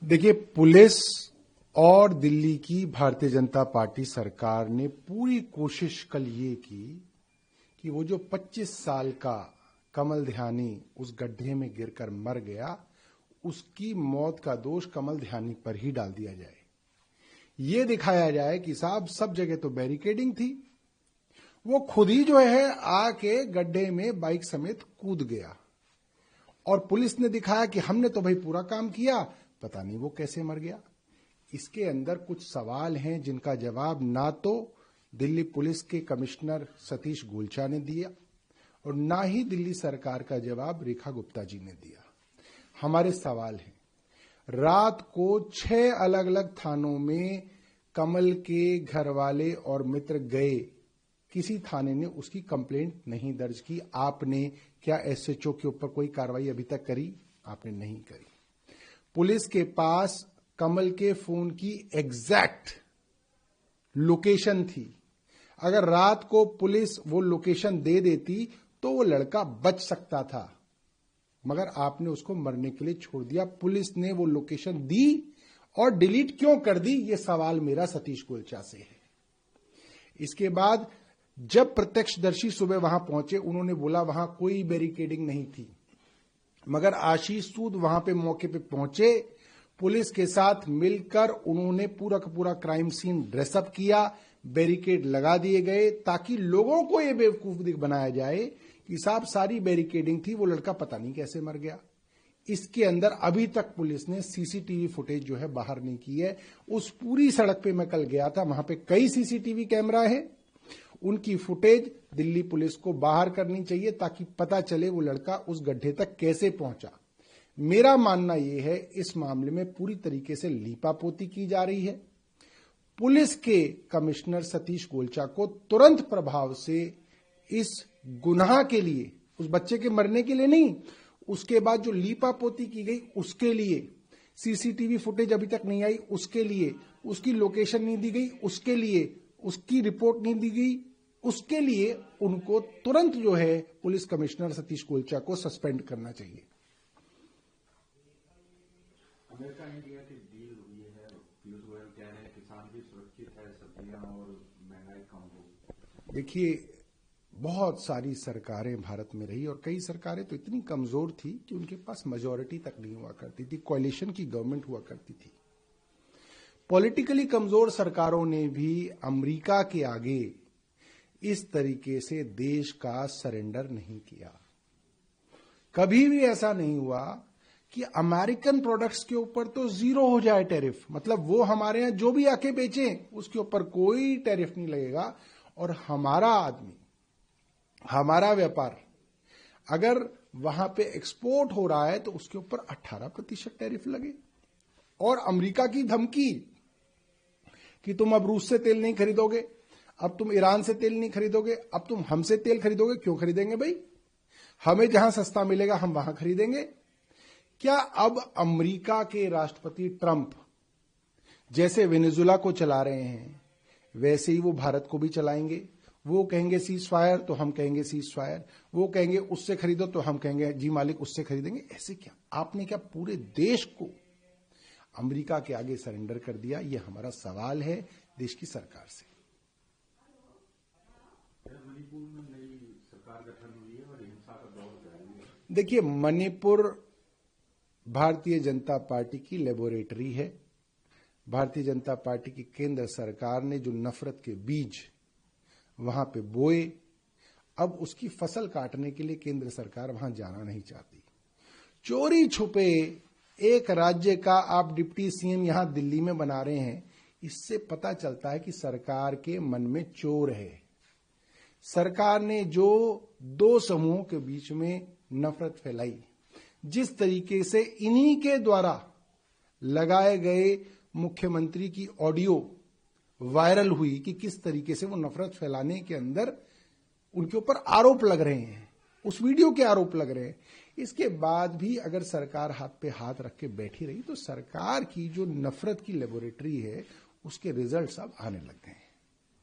देखिए, पुलिस और दिल्ली की भारतीय जनता पार्टी सरकार ने पूरी कोशिश कल ये की कि वो जो 25 साल का कमल ध्यानी उस गड्ढे में गिरकर मर गया, उसकी मौत का दोष कमल ध्यानी पर ही डाल दिया जाए। ये दिखाया जाए कि साहब सब जगह तो बैरिकेडिंग थी, वो खुद ही जो है आके गड्ढे में बाइक समेत कूद गया और पुलिस ने दिखाया कि हमने तो भाई पूरा काम किया, पता नहीं वो कैसे मर गया। इसके अंदर कुछ सवाल हैं जिनका जवाब ना तो दिल्ली पुलिस के कमिश्नर सतीश गोलचा ने दिया और ना ही दिल्ली सरकार का जवाब रेखा गुप्ता जी ने दिया। हमारे सवाल हैं, रात को 6 अलग अलग थानों में कमल के घर वाले और मित्र गए, किसी थाने ने उसकी कंप्लेंट नहीं दर्ज की। आपने क्या एसएचओ के ऊपर कोई कार्रवाई अभी तक करी? आपने नहीं करी। पुलिस के पास कमल के फोन की एग्जैक्ट लोकेशन थी। अगर रात को पुलिस वो लोकेशन दे देती तो वो लड़का बच सकता था, मगर आपने उसको मरने के लिए छोड़ दिया। पुलिस ने वो लोकेशन दी और डिलीट क्यों कर दी, ये सवाल मेरा सतीश गोलचा से है। इसके बाद जब प्रत्यक्षदर्शी सुबह वहां पहुंचे, उन्होंने बोला वहां कोई बैरिकेडिंग नहीं थी, मगर आशीष सूद वहां पे मौके पे पहुंचे, पुलिस के साथ मिलकर उन्होंने पूरा का पूरा क्राइम सीन ड्रेसअप किया, बैरिकेड लगा दिए गए ताकि लोगों को यह बेवकूफ बनाया जाए कि साहब सारी बैरिकेडिंग थी, वो लड़का पता नहीं कैसे मर गया। इसके अंदर अभी तक पुलिस ने सीसीटीवी फुटेज जो है बाहर नहीं की है। उस पूरी सड़क पे मैं कल गया था, वहां पे कई सीसीटीवी कैमरा है, उनकी फुटेज दिल्ली पुलिस को बाहर करनी चाहिए ताकि पता चले वो लड़का उस गड्ढे तक कैसे पहुंचा। मेरा मानना यह है इस मामले में पूरी तरीके से लीपापोती की जा रही है। पुलिस के कमिश्नर सतीश गोलचा को तुरंत प्रभाव से इस गुनाह के लिए, उस बच्चे के मरने के लिए नहीं, उसके बाद जो लीपापोती की गई उसके लिए, सीसीटीवी फुटेज अभी तक नहीं आई उसके लिए, उसकी लोकेशन नहीं दी गई उसके लिए, उसकी रिपोर्ट नहीं दी गई उसके लिए, उनको तुरंत जो है पुलिस कमिश्नर सतीश गोलचा को सस्पेंड करना चाहिए। अमेरिका इंडिया की डील हुई है, पीयूष गोयल कह रहे हैं किसान भी सुरक्षित है, सब्जियां और महंगाई कम हो। देखिए, बहुत सारी सरकारें भारत में रही और कई सरकारें तो इतनी कमजोर थी कि उनके पास मेजॉरिटी तक नहीं हुआ करती थी, कोalition की गवर्नमेंट हुआ करती थी। पॉलिटिकली कमजोर सरकारों ने भी अमेरिका के आगे इस तरीके से देश का सरेंडर नहीं किया। कभी भी ऐसा नहीं हुआ कि अमेरिकन प्रोडक्ट्स के ऊपर तो 0 हो जाए टैरिफ, मतलब वो हमारे यहां जो भी आके बेचें उसके ऊपर कोई टैरिफ नहीं लगेगा, और हमारा आदमी, हमारा व्यापार अगर वहां पे एक्सपोर्ट हो रहा है तो उसके ऊपर 18% टैरिफ लगे। और अमेरिका की धमकी कि तुम अब रूस से तेल नहीं खरीदोगे, अब तुम ईरान से तेल नहीं खरीदोगे, अब तुम हमसे तेल खरीदोगे। क्यों खरीदेंगे भाई? हमें जहां सस्ता मिलेगा हम वहां खरीदेंगे। क्या अब अमेरिका के राष्ट्रपति ट्रंप जैसे वेनेजुला को चला रहे हैं वैसे ही वो भारत को भी चलाएंगे? वो कहेंगे सीज फायर तो हम कहेंगे सीज फायर, वो कहेंगे उससे खरीदो तो हम कहेंगे जी मालिक उससे खरीदेंगे। ऐसे क्या? आपने क्या पूरे देश को अमेरिका के आगे सरेंडर कर दिया? ये हमारा सवाल है देश की सरकार से। मणिपुर में नई सरकार गठन हुई है और हिंसा का दौर जारी है। देखिए, मणिपुर भारतीय जनता पार्टी की लेबोरेटरी है। भारतीय जनता पार्टी की केंद्र सरकार ने जो नफरत के बीज वहां पे बोए, अब उसकी फसल काटने के लिए केंद्र सरकार वहां जाना नहीं चाहती। चोरी छुपे एक राज्य का आप डिप्टी सीएम यहां दिल्ली में बना रहे हैं, इससे पता चलता है कि सरकार के मन में चोर है। सरकार ने जो 2 समूहों के बीच में नफरत फैलाई, जिस तरीके से इन्हीं के द्वारा लगाए गए मुख्यमंत्री की ऑडियो वायरल हुई कि किस तरीके से वो नफरत फैलाने के अंदर उनके ऊपर आरोप लग रहे हैं, उस वीडियो के आरोप लग रहे हैं, इसके बाद भी अगर सरकार हाथ पे हाथ रख के बैठी रही तो सरकार की जो नफरत की लेबोरेटरी है उसके रिजल्ट्स अब आने लग गए हैं।